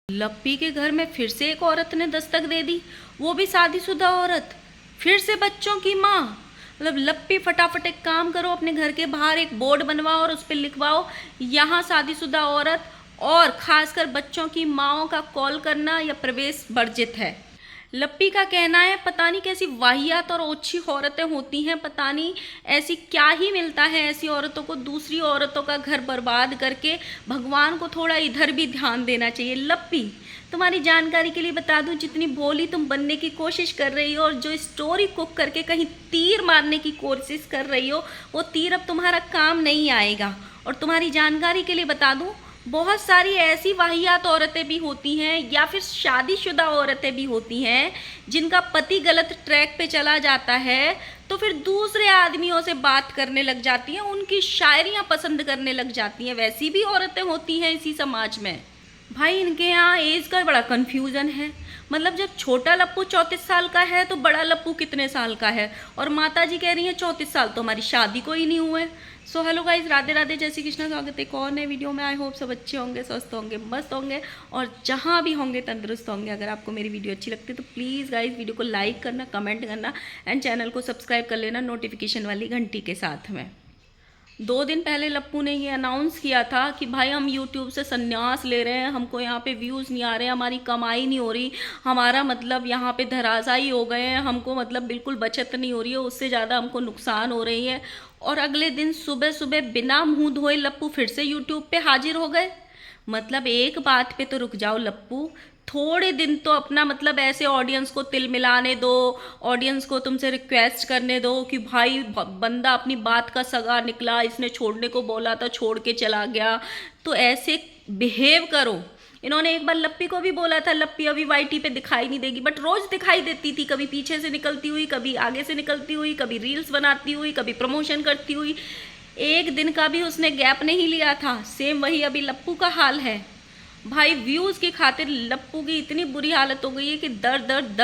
लप्पी के घर में फिर से एक औरत ने दस्तक दे दी, वो भी शादीशुदा औरत, फिर से बच्चों की माँ। मतलब लप्पी फटाफट एक काम करो, अपने घर के बाहर एक बोर्ड बनवाओ और उस पर लिखवाओ यहाँ शादीशुदा औरत और खासकर बच्चों की माँओं का कॉल करना या प्रवेश वर्जित है। लप्पी का कहना है पता नहीं कैसी वाहियात और ओछी औरतें होती हैं, पता नहीं ऐसी क्या ही मिलता है ऐसी औरतों को दूसरी औरतों का घर बर्बाद करके। भगवान को थोड़ा इधर भी ध्यान देना चाहिए। लप्पी, तुम्हारी जानकारी के लिए बता दूं, जितनी भोली तुम बनने की कोशिश कर रही हो और जो स्टोरी कुक करके कहीं तीर मारने की कोशिश कर रही हो, वो तीर अब तुम्हारा काम नहीं आएगा। और तुम्हारी जानकारी के लिए बता दूं, बहुत सारी ऐसी वाहियात औरतें भी होती हैं या फिर शादीशुदा औरतें भी होती हैं जिनका पति गलत ट्रैक पे चला जाता है तो फिर दूसरे आदमियों से बात करने लग जाती हैं, उनकी शायरियाँ पसंद करने लग जाती हैं। वैसी भी औरतें होती हैं इसी समाज में। भाई इनके यहाँ एज का बड़ा कन्फ्यूज़न है। मतलब जब छोटा लप्पू 34 साल का है तो बड़ा लप्पू कितने साल का है? और माता जी कह रही हैं 34 साल तो हमारी शादी को ही नहीं हुए। So hello guys, Radhe Radhe, जय श्री कृष्ण। स्वागत है एक और नए वीडियो में। आई होप सब अच्छे होंगे, स्वस्थ होंगे, मस्त होंगे और जहाँ भी होंगे तंदुरुस्त होंगे। अगर आपको मेरी वीडियो अच्छी लगती है तो प्लीज़ गाइज वीडियो को लाइक करना, कमेंट करना एंड चैनल को सब्सक्राइब कर लेना नोटिफिकेशन वाली घंटी के साथ में। 2 दिन पहले लप्पू ने ये अनाउंस किया था कि भाई हम यूट्यूब से संन्यास ले रहे हैं, हमको यहाँ पे व्यूज़ नहीं आ रहे, हमारी कमाई नहीं हो रही, हमारा मतलब यहाँ पे धराशायी हो गए हैं, हमको मतलब बिल्कुल बचत नहीं हो रही है, उससे ज़्यादा हमको नुकसान हो रही है। और अगले दिन सुबह सुबह बिना मुंह धोए लप्पू फिर से यूट्यूब पे हाजिर हो गए। मतलब एक बात पे तो रुक जाओ लप्पू, थोड़े दिन तो अपना मतलब ऐसे ऑडियंस को तिल मिलाने दो, ऑडियंस को तुमसे रिक्वेस्ट करने दो कि भाई बंदा अपनी बात का सगा निकला, इसने छोड़ने को बोला था छोड़ के चला गया, तो ऐसे बिहेव करो। इन्होंने एक बार लप्पी को भी बोला था लप्पी अभी वाईटी पे दिखाई नहीं देगी, बट रोज दिखाई देती थी, कभी पीछे से निकलती हुई, कभी आगे से निकलती हुई, कभी रील्स बनाती हुई, कभी प्रमोशन करती हुई। एक दिन का भी उसने गैप नहीं लिया था। सेम वही अभी लप्पू का हाल है। भाई व्यूज़ की खातिर लप्पू की इतनी बुरी हालत हो गई है कि दर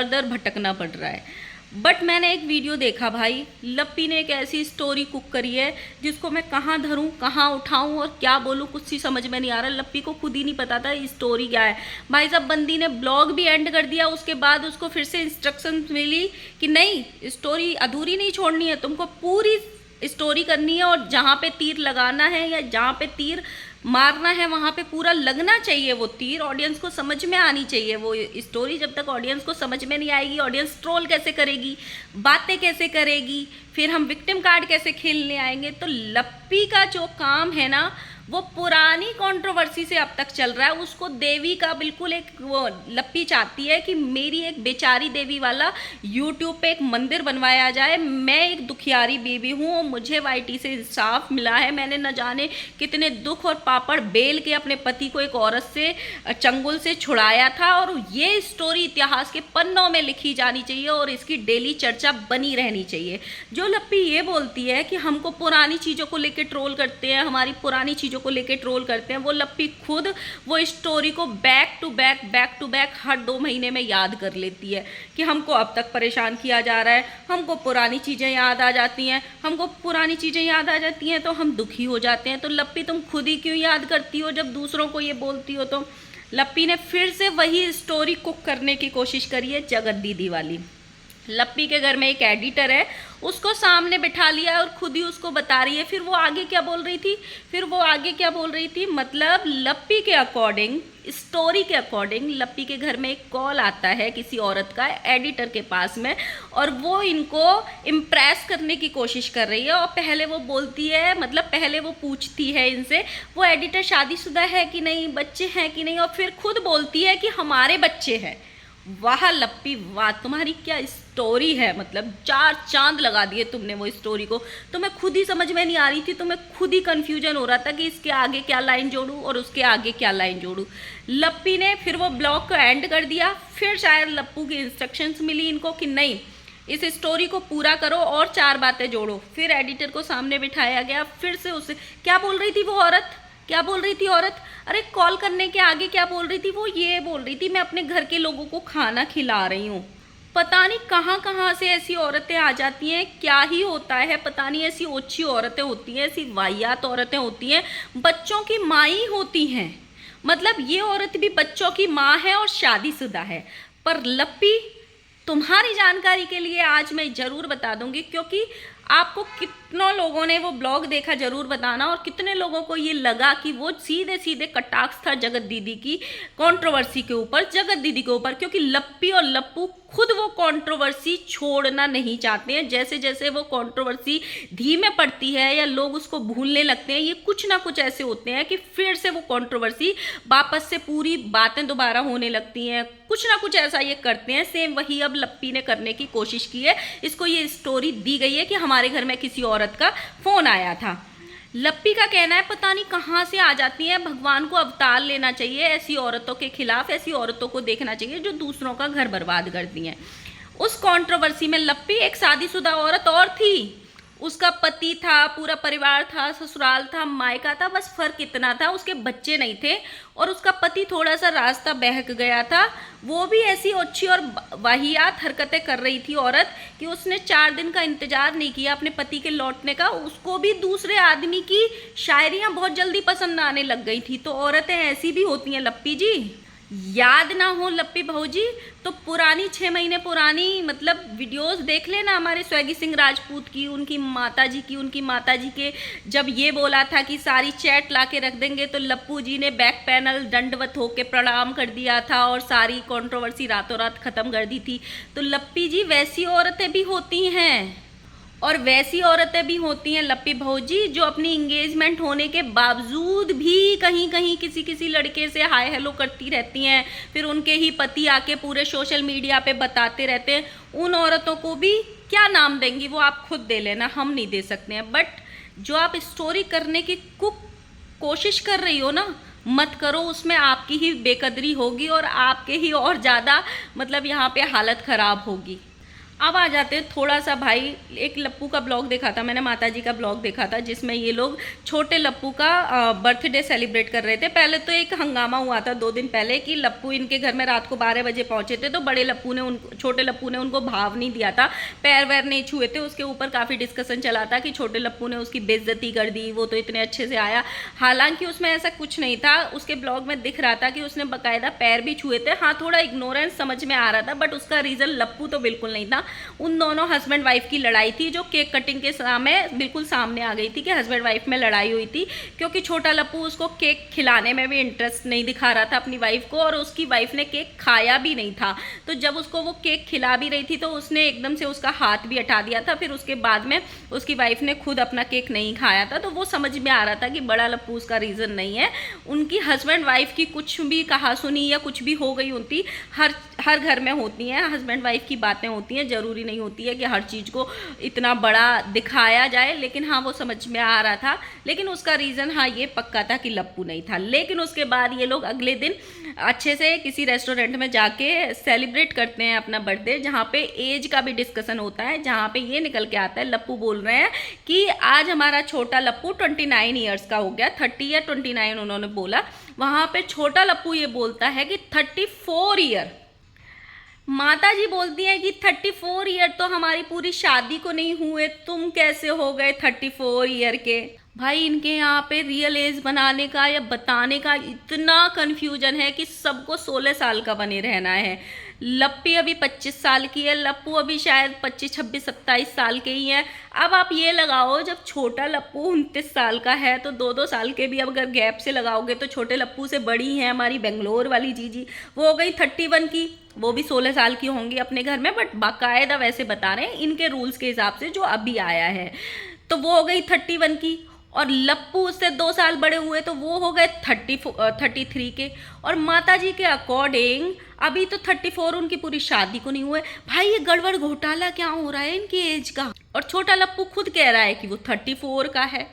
दर भटकना पड़ रहा है। बट मैंने एक वीडियो देखा भाई, लप्पी ने एक ऐसी स्टोरी कुक करी है जिसको मैं कहाँ धरूं, कहाँ उठाऊं और क्या बोलूं, कुछ ही समझ में नहीं आ रहा। लप्पी को खुद ही नहीं पता था स्टोरी क्या है। भाई साहब बंदी ने ब्लॉग भी एंड कर दिया, उसके बाद उसको फिर से इंस्ट्रक्शन मिली कि नहीं स्टोरी अधूरी नहीं छोड़नी है, तुमको पूरी स्टोरी करनी है और जहाँ पे तीर लगाना है या जहाँ पे तीर मारना है वहाँ पे पूरा लगना चाहिए वो तीर, ऑडियंस को समझ में आनी चाहिए वो स्टोरी। जब तक ऑडियंस को समझ में नहीं आएगी, ऑडियंस ट्रोल कैसे करेगी, बातें कैसे करेगी, फिर हम विक्टिम कार्ड कैसे खेलने आएंगे। तो लप्पी का जो काम है ना वो पुरानी कंट्रोवर्सी से अब तक चल रहा है। उसको देवी का बिल्कुल एक वो लप्पी चाहती है कि मेरी एक बेचारी देवी वाला यूट्यूब पे एक मंदिर बनवाया जाए। मैं एक दुखियारी बीवी हूँ, मुझे वाईटी से इंसाफ मिला है, मैंने न जाने कितने दुख और पापड़ बेल के अपने पति को एक औरत से चंगुल से छुड़ाया था। और ये स्टोरी इतिहास के पन्नों में लिखी जानी चाहिए और इसकी डेली चर्चा बनी रहनी चाहिए। जो लप्पी ये बोलती है कि हमको पुरानी चीज़ों को लेकर ट्रोल करते हैं, हमारी पुरानी चीज़ों को लेके ट्रोल करते हैं, वो लप्पी खुद वो स्टोरी को बैक टू बैक हर 2 महीने में याद कर लेती है कि हमको अब तक परेशान किया जा रहा है, हमको पुरानी चीज़ें याद आ जाती हैं, हमको पुरानी चीज़ें याद आ जाती हैं तो हम दुखी हो जाते हैं। तो लप्पी तुम खुद ही क्यों याद करती हो जब दूसरों को ये बोलती हो? तो लप्पी ने फिर से वही स्टोरी कुक करने की कोशिश करी है, जगत दीदी वाली। लप्पी के घर में एक एडिटर है, उसको सामने बिठा लिया और खुद ही उसको बता रही है। फिर वो आगे क्या बोल रही थी, मतलब लप्पी के अकॉर्डिंग, स्टोरी के अकॉर्डिंग लप्पी के घर में एक कॉल आता है किसी औरत का एडिटर के पास में और वो इनको इम्प्रेस करने की कोशिश कर रही है। और पहले वो बोलती है, मतलब पहले वो पूछती है इनसे वो एडिटर शादीशुदा है कि नहीं, बच्चे हैं कि नहीं, और फिर खुद बोलती है कि हमारे बच्चे हैं। वाह लप्पी वाह, तुम्हारी क्या स्टोरी है, मतलब 4 चांद लगा दिए तुमने वो स्टोरी को। तो मैं खुद ही समझ में नहीं आ रही थी, तो मैं खुद ही कंफ्यूजन हो रहा था कि इसके आगे क्या लाइन जोड़ूं और उसके आगे क्या लाइन जोड़ूं। लप्पी ने फिर वो ब्लॉग को एंड कर दिया। फिर शायद लप्पू की इंस्ट्रक्शंस मिली इनको कि नहीं इस स्टोरी को पूरा करो और 4 बातें जोड़ो। फिर एडिटर को सामने बिठाया गया, फिर से उससे क्या बोल रही थी वो औरत, क्या बोल रही थी औरत? अरे कॉल करने के आगे क्या बोल रही थी वो? ये बोल रही थी मैं अपने घर के लोगों को खाना खिला रही हूँ। पता नहीं कहाँ से ऐसी औरतें आ जाती हैं, क्या ही होता है पता नहीं। ऐसी ओछी औरतें होती हैं, ऐसी वाहियात औरतें होती हैं, बच्चों की माँ ही होती हैं। मतलब ये औरत भी बच्चों की माँ है और शादीशुदा है। पर लप्पी, तुम्हारी जानकारी के लिए आज मैं ज़रूर बता दूंगी, क्योंकि आपको कितनों लोगों ने वो ब्लॉग देखा ज़रूर बताना, और कितने लोगों को ये लगा कि वो सीधे सीधे कटाक्ष था जगत दीदी की कंट्रोवर्सी के ऊपर, जगत दीदी के ऊपर, क्योंकि लप्पी और लप्पू खुद वो कंट्रोवर्सी छोड़ना नहीं चाहते हैं। जैसे जैसे वो कंट्रोवर्सी धीमे पड़ती है या लोग उसको भूलने लगते हैं, ये कुछ ना कुछ ऐसे होते हैं कि फिर से वो कंट्रोवर्सी वापस से पूरी बातें दोबारा होने लगती हैं। कुछ ना कुछ ऐसा ये करते हैं। सेम वही अब लप्पी ने करने की कोशिश की है। इसको ये स्टोरी दी गई है कि हमारे घर में किसी औरत का फोन आया था। लप्पी का कहना है पता नहीं कहाँ से आ जाती हैं, भगवान को अवतार लेना चाहिए ऐसी औरतों के खिलाफ, ऐसी औरतों को देखना चाहिए जो दूसरों का घर बर्बाद करती हैं। उस कंट्रोवर्सी में लप्पी एक शादीशुदा औरत और थी, उसका पति था, पूरा परिवार था, ससुराल था, मायका था, बस फर्क इतना था उसके बच्चे नहीं थे, और उसका पति थोड़ा सा रास्ता बहक गया था। वो भी ऐसी अच्छी और वाहियात हरकतें कर रही थी औरत कि उसने 4 दिन का इंतजार नहीं किया अपने पति के लौटने का। उसको भी दूसरे आदमी की शायरियाँ बहुत जल्दी पसंद आने लग गई थी। तो औरतें ऐसी भी होती हैं लप्पी जी। याद ना हो लप्पी भौजी तो पुरानी 6 महीने पुरानी मतलब वीडियोस देख लेना हमारे स्वैगी सिंह राजपूत की, उनकी माता जी के जब ये बोला था कि सारी चैट ला के रख देंगे, तो लप्पू जी ने बैक पैनल दंडवत होके प्रणाम कर दिया था और सारी कंट्रोवर्सी रातों रात ख़त्म कर दी थी। तो लप्पी जी वैसी औरतें भी होती हैं, और वैसी औरतें भी होती हैं लप्पी भौजी जो अपनी इंगेजमेंट होने के बावजूद भी कहीं कहीं किसी लड़के से हाय हेलो करती रहती हैं, फिर उनके ही पति आके पूरे सोशल मीडिया पे बताते रहते हैं। उन औरतों को भी क्या नाम देंगी वो आप खुद दे लेना, हम नहीं दे सकते हैं। बट जो आप स्टोरी करने की कोशिश कर रही हो ना, मत करो, उसमें आपकी ही बेकदरी होगी और आपके ही और ज़्यादा मतलब यहाँ पे हालत ख़राब होगी। अब आ जाते हैं थोड़ा सा भाई, एक लप्पू का ब्लॉग देखा था मैंने, माताजी का ब्लॉग देखा था, जिसमें ये लोग छोटे लप्पू का बर्थडे सेलिब्रेट कर रहे थे। पहले तो एक हंगामा हुआ था 2 दिन पहले कि लप्पू इनके घर में रात को 12 बजे पहुंचे थे, तो बड़े लप्पू ने छोटे लप्पू ने उनको भाव नहीं दिया था, पैर वैर नहीं छुए थे। उसके ऊपर काफ़ी डिस्कशन चला था कि छोटे लप्पू ने उसकी बेइज्जती कर दी, वो तो इतने अच्छे से आया। हालांकि उसमें ऐसा कुछ नहीं था, उसके ब्लॉग में दिख रहा था कि उसने बाकायदा पैर भी छुए थे। हाँ, थोड़ा इग्नोरेंस समझ में आ रहा था, बट उसका रीज़न लप्पू तो बिल्कुल नहीं था। उन दोनों हस्बैंड वाइफ की लड़ाई थी जो केक कटिंग के समय बिल्कुल सामने आ गई थी कि हस्बैंड वाइफ में लड़ाई हुई थी, क्योंकि छोटा लप्पू उसको केक खिलाने में भी इंटरेस्ट नहीं दिखा रहा था अपनी वाइफ को, और उसकी वाइफ ने केक खाया भी नहीं था। तो जब उसको वो केक खिला भी रही थी तो उसने एकदम से उसका हाथ भी हटा दिया था। फिर उसके बाद में उसकी वाइफ ने खुद अपना केक नहीं खाया था। तो वो समझ में आ रहा था कि बड़ा लप्पू उसका रीज़न नहीं है। उनकी हस्बैंड वाइफ की कुछ भी कहा सुनी या कुछ भी हो गई होती, हर घर में होती हैं, हस्बैंड वाइफ की बातें होती हैं, ज़रूरी नहीं होती है कि हर चीज़ को इतना बड़ा दिखाया जाए। लेकिन हाँ, वो समझ में आ रहा था, लेकिन उसका रीज़न हाँ ये पक्का था कि लप्पू नहीं था। लेकिन उसके बाद ये लोग अगले दिन अच्छे से किसी रेस्टोरेंट में जाके सेलिब्रेट करते हैं अपना बर्थडे, जहाँ पे एज का भी डिस्कशन होता है, जहाँ पे ये निकल के आता है, लप्पू बोल रहे हैं कि आज हमारा छोटा लप्पू 29 ईयर्स का हो गया, 30 या 29 उन्होंने बोला। वहाँ पे छोटा लप्पू ये बोलता है कि 34 ईयर। माता जी बोलती हैं कि 34 ईयर तो हमारी पूरी शादी को नहीं हुए, तुम कैसे हो गए 34 ईयर के। भाई इनके यहाँ पे रियल एज बनाने का या बताने का इतना कन्फ्यूजन है कि सबको 16 साल का बने रहना है। लप्पी अभी 25 साल की है, लप्पू अभी शायद 25, 26, 27 साल के ही हैं। अब आप ये लगाओ, जब छोटा लप्पू 29 साल का है तो 2-2 साल के भी अब अगर गैप से लगाओगे तो छोटे लप्पू से बड़ी हैं हमारी बेंगलोर वाली जीजी, वो हो गई 31 की, वो भी 16 साल की होंगी अपने घर में, बट बाकायदा वैसे बता रहे हैं इनके रूल्स के हिसाब से जो अभी आया है, तो वो हो गई 31 की। और लप्पू उससे 2 साल बड़े हुए तो वो हो गए 33 के। और माता जी के अकॉर्डिंग अभी तो 34 उनकी पूरी शादी को नहीं हुए। भाई ये गड़बड़ घोटाला क्या हो रहा है इनकी एज का। और छोटा लप्पू खुद कह रहा है कि वो 34 का है।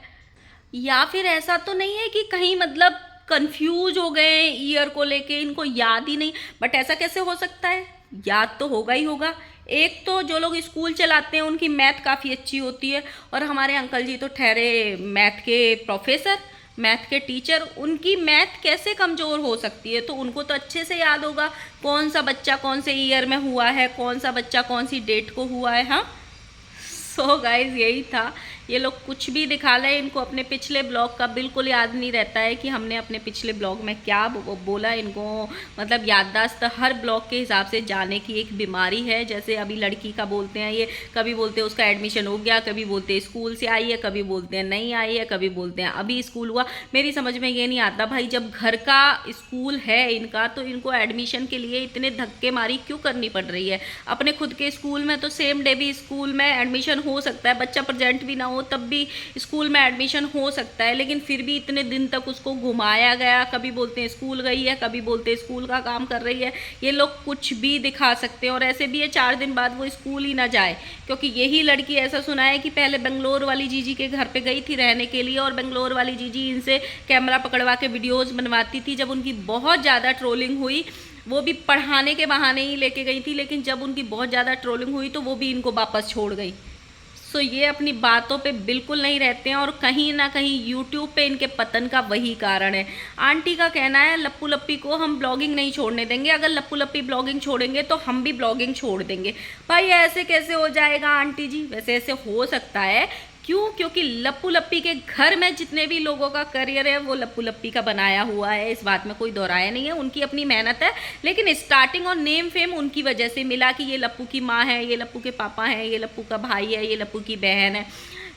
या फिर ऐसा तो नहीं है कि कहीं मतलब कंफ्यूज हो गए ईयर को लेके, इनको याद ही नहीं। बट ऐसा कैसे हो सकता है, याद तो होगा ही होगा। एक तो जो लोग स्कूल चलाते हैं उनकी मैथ काफ़ी अच्छी होती है, और हमारे अंकल जी तो ठहरे मैथ के प्रोफेसर, मैथ के टीचर, उनकी मैथ कैसे कमज़ोर हो सकती है। तो उनको तो अच्छे से याद होगा कौन सा बच्चा कौन से ईयर में हुआ है, कौन सा बच्चा कौन सी डेट को हुआ है। हाँ, सो गाइज यही था ये लोग कुछ भी दिखा रहे हैं, इनको अपने पिछले ब्लॉग का बिल्कुल याद नहीं रहता है कि हमने अपने पिछले ब्लॉग में क्या बोला। इनको मतलब याददाश्त हर ब्लॉग के हिसाब से जाने की एक बीमारी है। जैसे अभी लड़की का बोलते हैं, ये कभी बोलते हैं उसका एडमिशन हो गया, कभी बोलते हैं स्कूल से आई है, कभी बोलते हैं नहीं आई है, कभी बोलते हैं अभी स्कूल हुआ। मेरी समझ में ये नहीं आता भाई, जब घर का स्कूल है इनका तो इनको एडमिशन के लिए इतने धक्के मारी क्यों करनी पड़ रही है। अपने खुद के स्कूल में तो सेम डे भी स्कूल में एडमिशन हो सकता है, बच्चा प्रेजेंट भी ना हो तब भी स्कूल में एडमिशन हो सकता है, लेकिन फिर भी इतने दिन तक उसको घुमाया गया। कभी बोलते हैं स्कूल गई है, कभी बोलते हैं स्कूल का काम कर रही है। ये लोग कुछ भी दिखा सकते हैं, और ऐसे भी है 4 दिन बाद वो स्कूल ही ना जाए, क्योंकि यही लड़की ऐसा सुना है कि पहले बेंगलोर वाली जीजी के घर पे गई थी रहने के लिए, और बेंगलोर वाली जीजी इनसे कैमरा पकड़वा के वीडियोस बनवाती थी। जब उनकी बहुत ज़्यादा ट्रोलिंग हुई, वो भी पढ़ाने के बहाने ही लेके गई थी, लेकिन जब उनकी बहुत ज़्यादा ट्रोलिंग हुई तो वो भी इनको वापस छोड़ गई। सो ये अपनी बातों पे बिल्कुल नहीं रहते हैं, और कहीं ना कहीं यूट्यूब पे इनके पतन का वही कारण है। आंटी का कहना है लप्पू लप्पी को हम ब्लॉगिंग नहीं छोड़ने देंगे, अगर लप्पू लप्पी ब्लॉगिंग छोड़ेंगे तो हम भी ब्लॉगिंग छोड़ देंगे। भाई ऐसे कैसे हो जाएगा आंटी जी? वैसे ऐसे हो सकता है, क्यों? क्योंकि लप्पू लप्पी के घर में जितने भी लोगों का करियर है वो लप्पू लप्पी का बनाया हुआ है, इस बात में कोई दोहराया नहीं है। उनकी अपनी मेहनत है, लेकिन स्टार्टिंग और नेम फेम उनकी वजह से मिला कि ये लप्पू की माँ है, ये लप्पू के पापा हैं, ये लप्पू का भाई है, ये लप्पू की बहन है।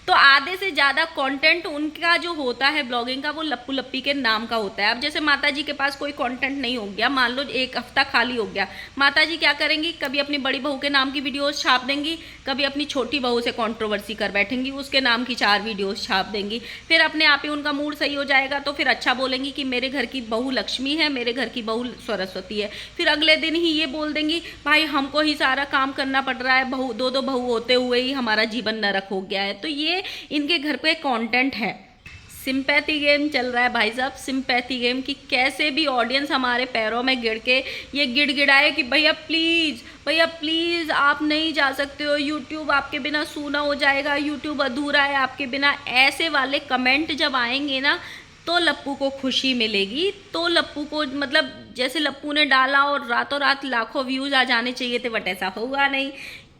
तो आधे से ज़्यादा कंटेंट उनका जो होता है ब्लॉगिंग का, वो लप्पू लप्पी के नाम का होता है। अब जैसे माता जी के पास कोई कंटेंट नहीं हो गया, मान लो 1 हफ्ता खाली हो गया, माता जी क्या करेंगी? कभी अपनी बड़ी बहू के नाम की वीडियोस छाप देंगी, कभी अपनी छोटी बहू से कंट्रोवर्सी कर बैठेंगी, उसके नाम की 4 वीडियोस छाप देंगी। फिर अपने आप ही उनका मूड सही हो जाएगा तो फिर अच्छा बोलेंगी कि मेरे घर की बहू लक्ष्मी है, मेरे घर की बहू सरस्वती है। फिर अगले दिन ही ये बोल देंगी भाई हमको ही सारा काम करना पड़ रहा है, बहू 2 बहू होते हुए ही हमारा जीवन नरक हो गया है। तो ये इनके घर पे कंटेंट है। सिंपैथी गेम चल रहा है भाई साहब, सिंपैथी गेम की कैसे भी ऑडियंस हमारे पैरों में गिर के ये गिड़गिड़ाए कि भैया प्लीज़ आप नहीं जा सकते हो, यूट्यूब आपके बिना सूना हो जाएगा, यूट्यूब अधूरा है आपके बिना। ऐसे वाले कमेंट जब आएंगे ना तो लप्पू को खुशी मिलेगी। तो लप्पू को मतलब जैसे लप्पू ने डाला और रातों रात लाखों व्यूज़ आ जाने चाहिए थे, बट ऐसा हुआ नहीं।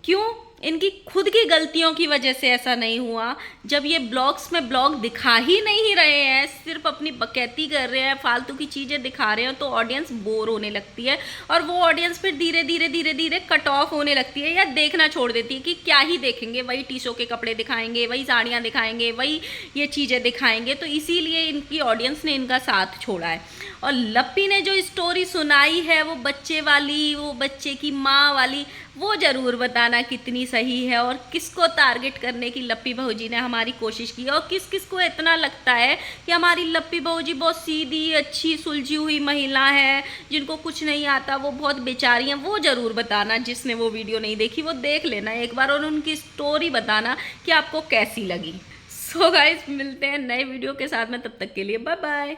क्यों? इनकी खुद की गलतियों की वजह से ऐसा नहीं हुआ। जब ये ब्लॉग्स में ब्लॉग दिखा ही नहीं रहे हैं, सिर्फ अपनी बकैती कर रहे हैं, फालतू की चीज़ें दिखा रहे हैं, तो ऑडियंस बोर होने लगती है, और वो ऑडियंस फिर धीरे धीरे कट ऑफ होने लगती है या देखना छोड़ देती है कि क्या ही देखेंगे, वही टीशो के कपड़े दिखाएंगे, वही साड़ियाँ दिखाएंगे, वही ये चीज़ें दिखाएंगे। तो इसीलिए इनकी ऑडियंस ने इनका साथ छोड़ा है। और लप्पी ने जो स्टोरी सुनाई है वो बच्चे वाली, वो बच्चे की माँ वाली, वो ज़रूर बताना कितनी सही है, और किसको टारगेट करने की लप्पी बहू जी ने हमारी कोशिश की, और किस किस को इतना लगता है कि हमारी लप्पी बहू जी बहुत सीधी अच्छी सुलझी हुई महिला है, जिनको कुछ नहीं आता, वो बहुत बेचारी हैं। वो ज़रूर बताना, जिसने वो वीडियो नहीं देखी वो देख लेना एक बार, और उनकी स्टोरी बताना कि आपको कैसी लगी। सो गाइस मिलते हैं नए वीडियो के साथ में, तब तक के लिए बाय बाय।